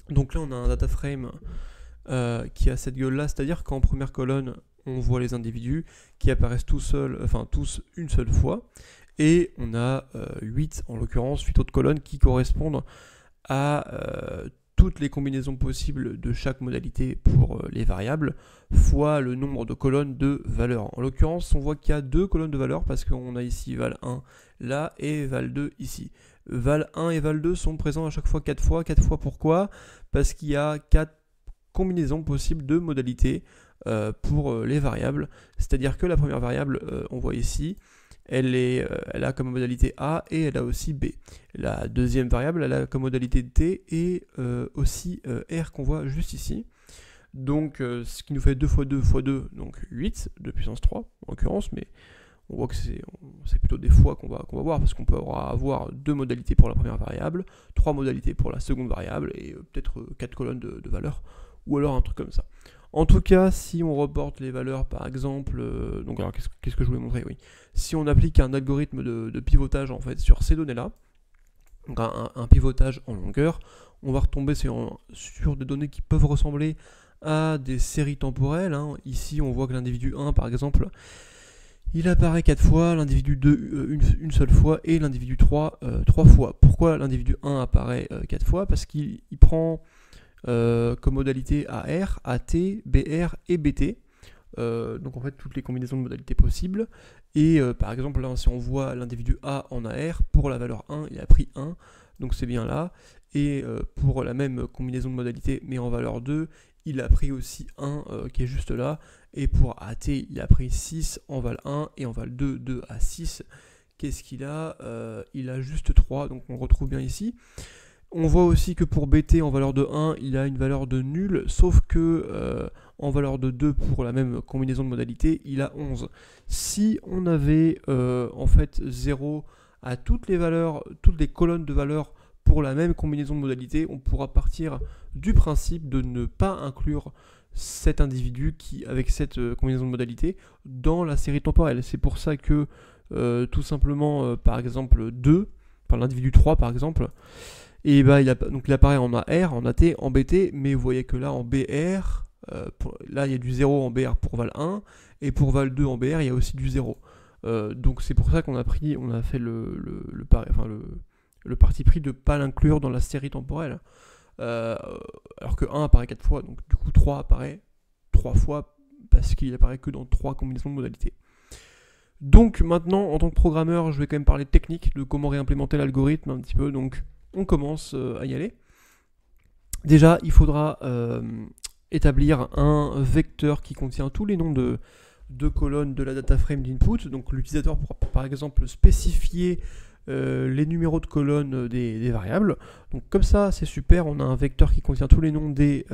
Donc là on a un data frame qui a cette gueule-là, c'est-à-dire qu'en première colonne, on voit les individus qui apparaissent tous seuls, enfin tous une seule fois, et on a 8 en l'occurrence, 8 autres colonnes qui correspondent à toutes les combinaisons possibles de chaque modalité pour les variables, fois le nombre de colonnes de valeurs. En l'occurrence, on voit qu'il y a 2 colonnes de valeurs parce qu'on a ici val1 là et val2 ici. Val1 et val2 sont présents à chaque fois 4 fois. 4 fois pourquoi? Parce qu'il y a 4 combinaisons possibles de modalités pour les variables. C'est-à-dire que la première variable, on voit ici, elle a comme modalité A et elle a aussi B. La deuxième variable, elle a comme modalité T et aussi R qu'on voit juste ici. Donc ce qui nous fait 2 fois 2 fois 2, donc 8 de puissance 3 en l'occurrence, mais on voit que c'est plutôt des fois qu'on va voir, parce qu'on peut avoir 2 modalités pour la première variable, 3 modalités pour la seconde variable, et peut-être 4 colonnes de valeurs, ou alors un truc comme ça. En tout cas, si on reporte les valeurs, par exemple, donc alors qu'est-ce que je voulais montrer? Oui, si on applique un algorithme de pivotage en fait sur ces données-là, donc un pivotage en longueur, on va retomber sur des données qui peuvent ressembler à des séries temporelles. Hein. Ici, on voit que l'individu 1, par exemple, il apparaît 4 fois, l'individu 2 une seule fois et l'individu 3 3 fois. Pourquoi l'individu 1 apparaît 4 fois? Parce qu'il prend comme modalité AR, AT, BR et BT. Donc en fait toutes les combinaisons de modalités possibles. Et par exemple là si on voit l'individu A en AR, pour la valeur 1 il a pris 1, donc c'est bien là. Et pour la même combinaison de modalités mais en valeur 2, il a pris aussi 1 qui est juste là. Et pour AT il a pris 6 en val 1 et en val 2, 2 à 6. Qu'est-ce qu'il a? Il a juste 3, donc on retrouve bien ici. On voit aussi que pour BT en valeur de 1, il a une valeur de nul, sauf que en valeur de 2 pour la même combinaison de modalités, il a 11. Si on avait en fait 0 à toutes les valeurs, toutes les colonnes de valeurs pour la même combinaison de modalités, on pourra partir du principe de ne pas inclure cet individu avec cette combinaison de modalités dans la série temporelle. C'est pour ça que tout simplement, par exemple 2, par l'individu 3 par exemple, et bah, il apparaît en AR, en AT, en BT, mais vous voyez que là en BR, là il y a du 0 en BR pour val 1, et pour val 2 en BR il y a aussi du 0. Donc c'est pour ça qu'on a fait le parti pris de ne pas l'inclure dans la série temporelle. Alors que 1 apparaît 4 fois, donc du coup 3 apparaît 3 fois, parce qu'il apparaît que dans 3 combinaisons de modalités. Donc maintenant, en tant que programmeur, je vais quand même parler technique, de comment réimplémenter l'algorithme un petit peu, donc on commence à y aller. Déjà, il faudra établir un vecteur qui contient tous les noms de colonnes de la data frame d'input. Donc l'utilisateur pourra par exemple spécifier les numéros de colonnes des variables. Donc comme ça, c'est super, on a un vecteur qui contient tous les noms des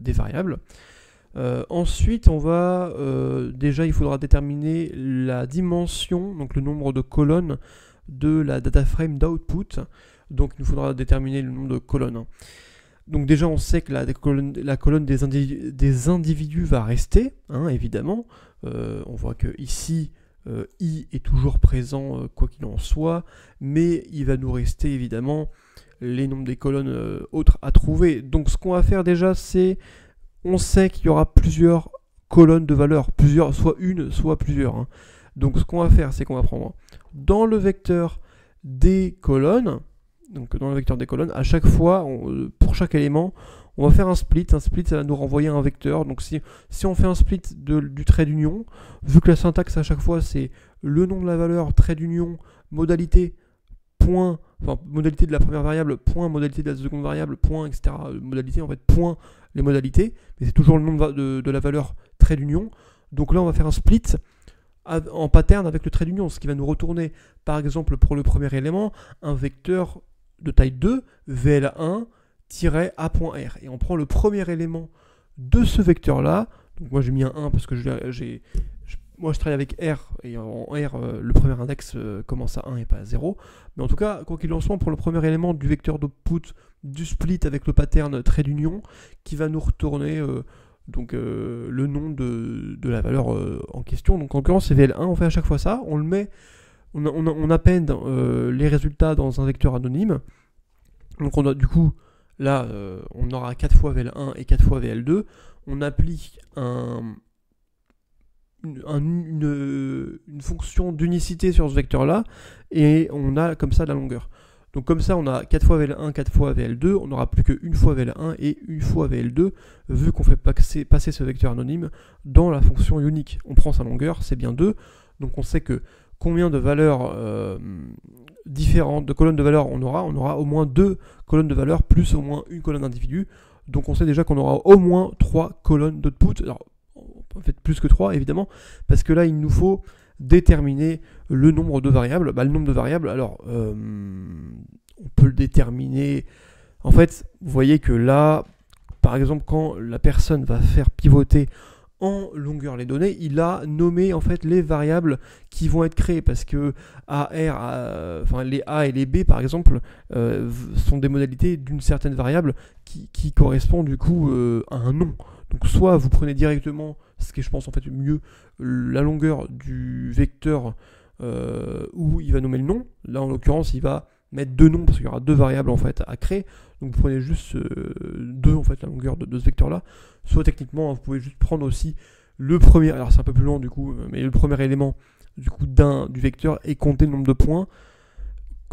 variables. Ensuite, déjà, il faudra déterminer la dimension, donc le nombre de colonnes de la data frame d'output. Donc il nous faudra déterminer le nombre de colonnes. Donc déjà on sait que la colonne des individus va rester, hein, évidemment. On voit que ici I est toujours présent quoi qu'il en soit, mais il va nous rester évidemment les nombres des colonnes autres à trouver. Donc ce qu'on va faire déjà, c'est, on sait qu'il y aura plusieurs colonnes de valeurs, soit une, soit plusieurs. Hein. Donc ce qu'on va faire, c'est qu'on va prendre dans le vecteur des colonnes, donc dans le vecteur des colonnes, à chaque fois, pour chaque élément, on va faire un split. Un split, ça va nous renvoyer un vecteur. Donc si on fait un split du trait d'union, vu que la syntaxe à chaque fois c'est le nom de la valeur, trait d'union, modalité, point, enfin modalité de la première variable, point, modalité de la seconde variable, point, etc. Modalité, en fait, point, les modalités, mais c'est toujours le nom de la valeur trait d'union. Donc là, on va faire un split en pattern avec le trait d'union, ce qui va nous retourner, par exemple, pour le premier élément, un vecteur de taille 2, VL1-A.R. Et on prend le premier élément de ce vecteur-là. Donc moi j'ai mis un 1 parce que moi je travaille avec R, et en R, le premier index commence à 1 et pas à 0. Mais en tout cas, quoi qu'il en soit, on prend le premier élément du vecteur d'output du split avec le pattern trait d'union, qui va nous retourner le nom de la valeur en question. Donc en l'occurrence c'est VL1, on fait à chaque fois ça, on le met, on append les résultats dans un vecteur anonyme. Donc on a du coup là on aura 4 fois VL1 et 4 fois VL2, on applique une fonction d'unicité sur ce vecteur-là, et on a comme ça la longueur. Donc comme ça, on a 4 fois VL1, 4 fois VL2, on n'aura plus qu'une fois VL1 et une fois VL2, vu qu'on fait passer ce vecteur anonyme dans la fonction unique. On prend sa longueur, c'est bien 2, donc on sait que combien de valeurs différentes, de colonnes de valeurs on aura au moins 2 colonnes de valeurs, plus au moins une colonne d'individu, donc on sait déjà qu'on aura au moins 3 colonnes d'output. Alors, en fait plus que 3 évidemment, parce que là il nous faut déterminer le nombre de variables. Le nombre de variables, alors on peut le déterminer, en fait vous voyez que là par exemple quand la personne va faire pivoter en longueur les données, il a nommé en fait les variables qui vont être créées, parce que les A et les B par exemple sont des modalités d'une certaine variable qui correspond du coup à un nom. Donc soit vous prenez directement, ce qui est je pense en fait mieux, la longueur du vecteur où il va nommer le nom. Là en l'occurrence il va mettre 2 noms parce qu'il y aura 2 variables en fait à créer. Donc vous prenez juste 2 en fait la longueur de ce vecteur là. Soit techniquement vous pouvez juste prendre aussi le premier, alors c'est un peu plus long du coup, mais le premier élément du coup du vecteur et compter le nombre de points.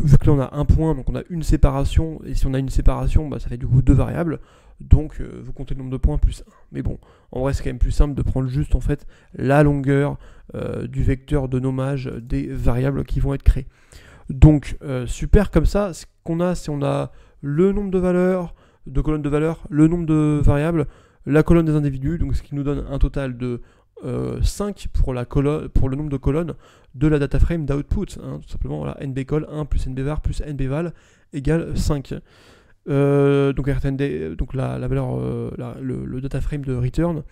Vu que là on a un point, donc on a une séparation, et si on a une séparation, ça fait du coup 2 variables, donc vous comptez le nombre de points plus 1. Mais bon, en vrai c'est quand même plus simple de prendre juste en fait la longueur du vecteur de nommage des variables qui vont être créées. Donc super, comme ça, ce qu'on a, c'est on a le nombre de valeurs, de colonnes de valeurs, le nombre de variables, la colonne des individus, donc ce qui nous donne un total de 5 pour le nombre de colonnes de la data frame d'output, tout simplement, voilà, nbcol 1 plus nbvar plus nbval égale 5. Donc RTND, donc la valeur, le data frame de return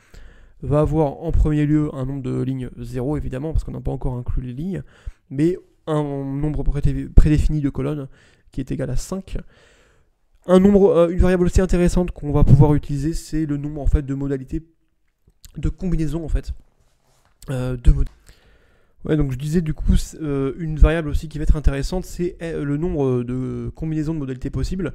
va avoir en premier lieu un nombre de lignes 0 évidemment, parce qu'on n'a pas encore inclus les lignes, mais un nombre prédéfini de colonnes qui est égal à 5. Une variable aussi intéressante qu'on va pouvoir utiliser, c'est le nombre en fait de modalités de combinaison en fait Ouais, donc je disais du coup une variable aussi qui va être intéressante, c'est le nombre de combinaisons de modalités possibles,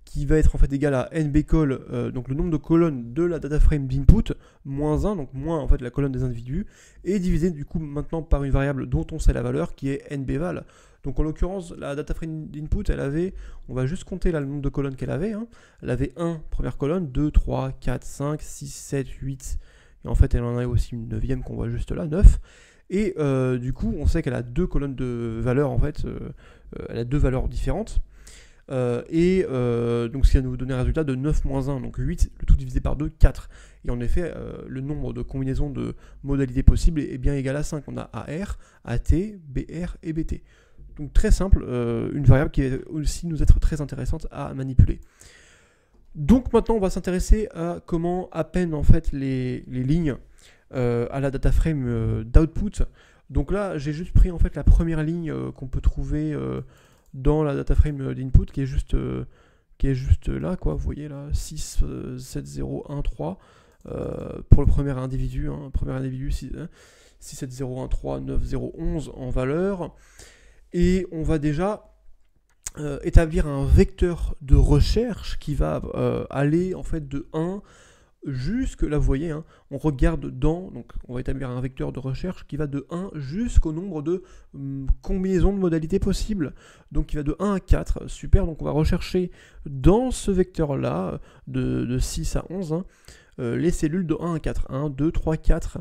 qui va être en fait égal à nbcol, donc le nombre de colonnes de la data frame d'input, moins 1, donc moins en fait la colonne des individus, et divisé du coup maintenant par une variable dont on sait la valeur, qui est nbval. Donc en l'occurrence, la data frame d'input, elle avait, on va juste compter là le nombre de colonnes qu'elle avait, elle avait 1 première colonne, 2, 3, 4, 5, 6, 7, 8, et en fait elle en a aussi une 9e qu'on voit juste là, 9. Et du coup, on sait qu'elle a 2 colonnes de valeurs en fait, elle a 2 valeurs différentes. Donc ce qui va nous donner un résultat de 9 moins 1, donc 8, le tout divisé par 2, 4. Et en effet, le nombre de combinaisons de modalités possibles est bien égal à 5. On a AR, AT, BR et BT. Donc très simple, une variable qui va aussi nous être très intéressante à manipuler. Donc maintenant, on va s'intéresser à comment append en fait les lignes à la data frame d'output. Donc là, j'ai juste pris en fait la première ligne qu'on peut trouver dans la data frame d'input, qui est juste là, quoi. Vous voyez là, 6, 7, 0, 1, 3 pour le premier individu, 6, 7, 0, 1, 3, 9, 0, 11 en valeur. Et on va déjà établir un vecteur de recherche qui va aller en fait de 1 jusque, là vous voyez, on regarde donc on va établir un vecteur de recherche qui va de 1 jusqu'au nombre de combinaisons de modalités possibles, donc qui va de 1 à 4, super. Donc on va rechercher dans ce vecteur là de 6 à 11 les cellules de 1 à 4, 1, 2, 3, 4,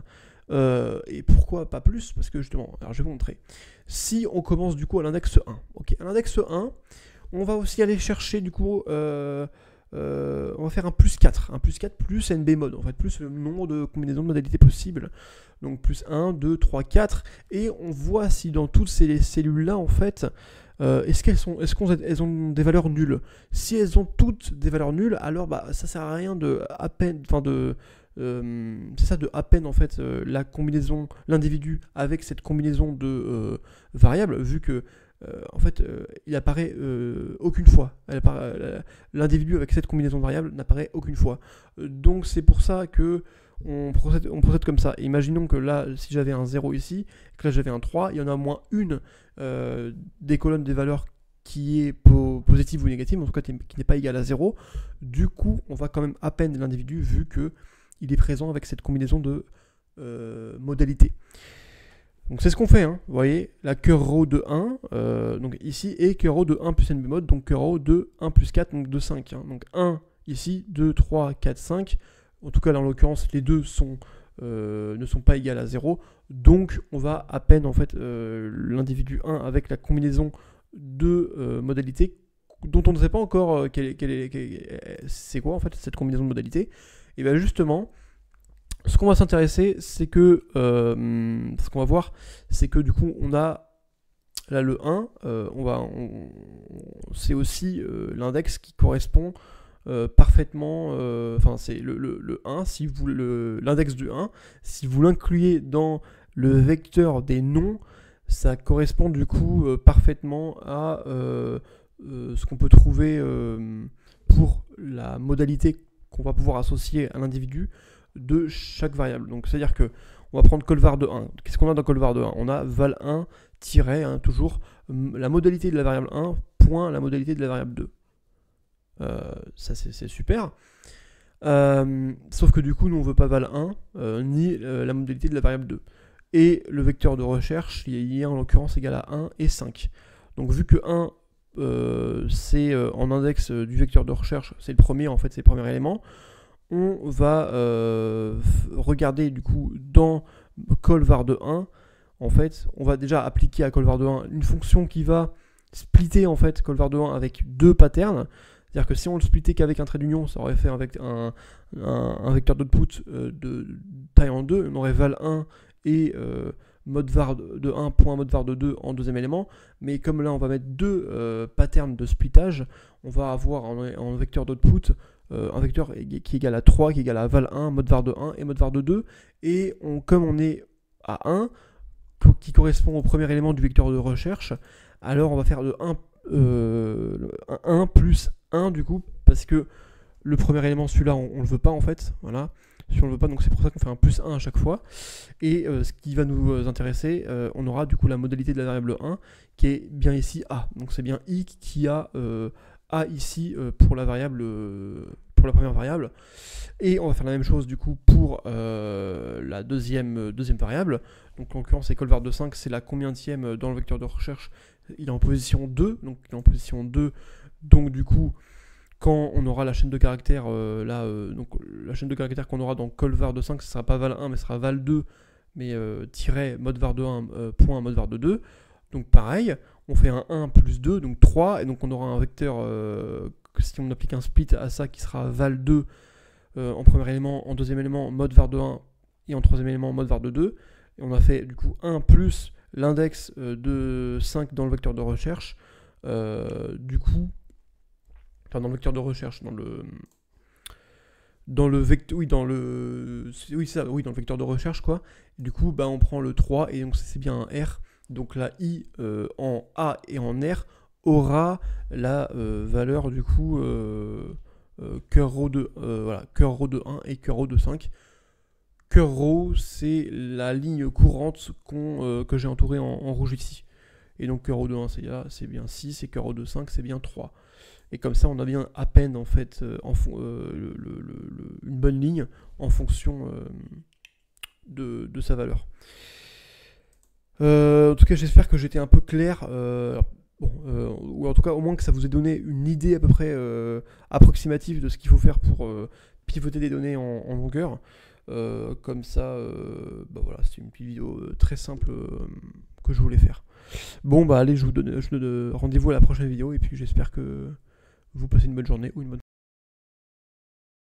et pourquoi pas plus, parce que justement, alors je vais vous montrer, si on commence du coup à l'index 1, ok, à l'index 1, on va aussi aller chercher du coup on va faire un plus 4 plus nbmod, en fait, plus le nombre de combinaisons de modalités possibles. Donc plus 1, 2, 3, 4. Et on voit si dans toutes ces cellules-là, en fait, est-ce qu'elles ont des valeurs nulles. Si elles ont toutes des valeurs nulles, alors ça sert à rien de à peine, c'est ça, de à peine en fait la combinaison, l'individu avec cette combinaison de variables, vu que en fait, il apparaît aucune fois. L'individu avec cette combinaison de variables n'apparaît aucune fois. Donc c'est pour ça que on procède comme ça. Imaginons que là, si j'avais un 0 ici, que là j'avais un 3, il y en a au moins une des colonnes des valeurs qui est positive ou négative, en tout cas qui n'est pas égal à 0, du coup on va quand même append l'individu vu qu'il est présent avec cette combinaison de modalités. Donc c'est ce qu'on fait, hein. Vous voyez, la cœur row de 1, donc ici, et cœur row de 1 plus n bémol, donc cœur row de 1 plus 4, donc de 5. Hein. Donc 1 ici, 2, 3, 4, 5. En tout cas, là, en l'occurrence, les deux ne sont pas égales à 0. Donc on va append en fait l'individu 1 avec la combinaison de modalités dont on ne sait pas encore c'est quoi en fait cette combinaison de modalités. Et bien justement, ce qu'on va s'intéresser, c'est que ce qu'on va voir, c'est que du coup on a là le 1, c'est aussi l'index qui correspond parfaitement, enfin c'est le 1, si vous l'index du 1, si vous l'incluez dans le vecteur des noms, ça correspond du coup parfaitement à ce qu'on peut trouver pour la modalité qu'on va pouvoir associer à l'individu de chaque variable. Donc c'est à dire que on va prendre colvar de 1. Qu'est-ce qu'on a dans colvar de 1? On a val1 hein, toujours la modalité de la variable 1 point la modalité de la variable 2. Ça c'est super. Sauf que du coup nous on veut pas val1 ni la modalité de la variable 2. Et le vecteur de recherche il est en l'occurrence égal à 1 et 5. Donc vu que 1 c'est en index du vecteur de recherche, c'est le premier en fait, c'est le premier élément, on va regarder du coup dans colvar de 1, en fait on va déjà appliquer à colvar de 1 une fonction qui va splitter en fait colvar de 1 avec deux patterns. C'est-à-dire que si on le splittait qu'avec un trait d'union, ça aurait fait un vecteur d'output de taille en 2, on aurait val1 et modvar de 1 point modvar de 2 en deuxième élément, mais comme là on va mettre deux patterns de splittage, on va avoir en vecteur d'output un vecteur qui est égal à 3, qui est égal à val1, modvar de 1 et modvar de 2, et comme on est à 1, qui correspond au premier élément du vecteur de recherche, alors on va faire de 1 plus 1 du coup, parce que le premier élément, celui-là, on le veut pas en fait, voilà. Si on le veut pas, donc c'est pour ça qu'on fait un plus 1 à chaque fois. Et ce qui va nous intéresser, on aura du coup la modalité de la variable 1 qui est bien ici A. Donc c'est bien I qui a A ici pour la variable, pour la première variable. Et on va faire la même chose du coup pour la deuxième variable. Donc en l'occurrence, c'est colvar de 5, c'est la combienième dans le vecteur de recherche. Il est en position 2, donc il est en position 2. Donc du coup, quand on aura la chaîne de caractères, donc la chaîne de caractères qu'on aura dans colvar de 5, ce ne sera pas val1, mais ce sera val2, mais tiret modvar de 1, point modvar de 2. Donc pareil, on fait un 1 plus 2, donc 3, et donc on aura un vecteur, si on applique un split à ça, qui sera val2 en premier élément, en deuxième élément modvar de 1, et en troisième élément modvar de 2. Et on a fait du coup 1 plus l'index de 5 dans le vecteur de recherche, du coup, enfin dans le vecteur de recherche, dans le vecteur, dans le vecteur de recherche quoi. Et du coup, bah on prend le 3 et donc c'est bien un R. Donc la I en A et en R aura la valeur du coup cœur row de cœur row de 1 et cœur row de 5. Cœur row, c'est la ligne courante que j'ai entourée en rouge ici. Et donc cœur row de 1 c'est bien 6 et cœur row de 5 c'est bien 3. Et comme ça on a bien append en fait une bonne ligne en fonction de sa valeur. En tout cas j'espère que j'étais un peu clair, ou en tout cas au moins que ça vous ait donné une idée à peu près approximative de ce qu'il faut faire pour pivoter des données en longueur. Comme ça, voilà, c'est une petite vidéo très simple que je voulais faire. Bon bah allez, je vous donne rendez-vous à la prochaine vidéo et puis j'espère que vous passez une bonne journée ou une bonne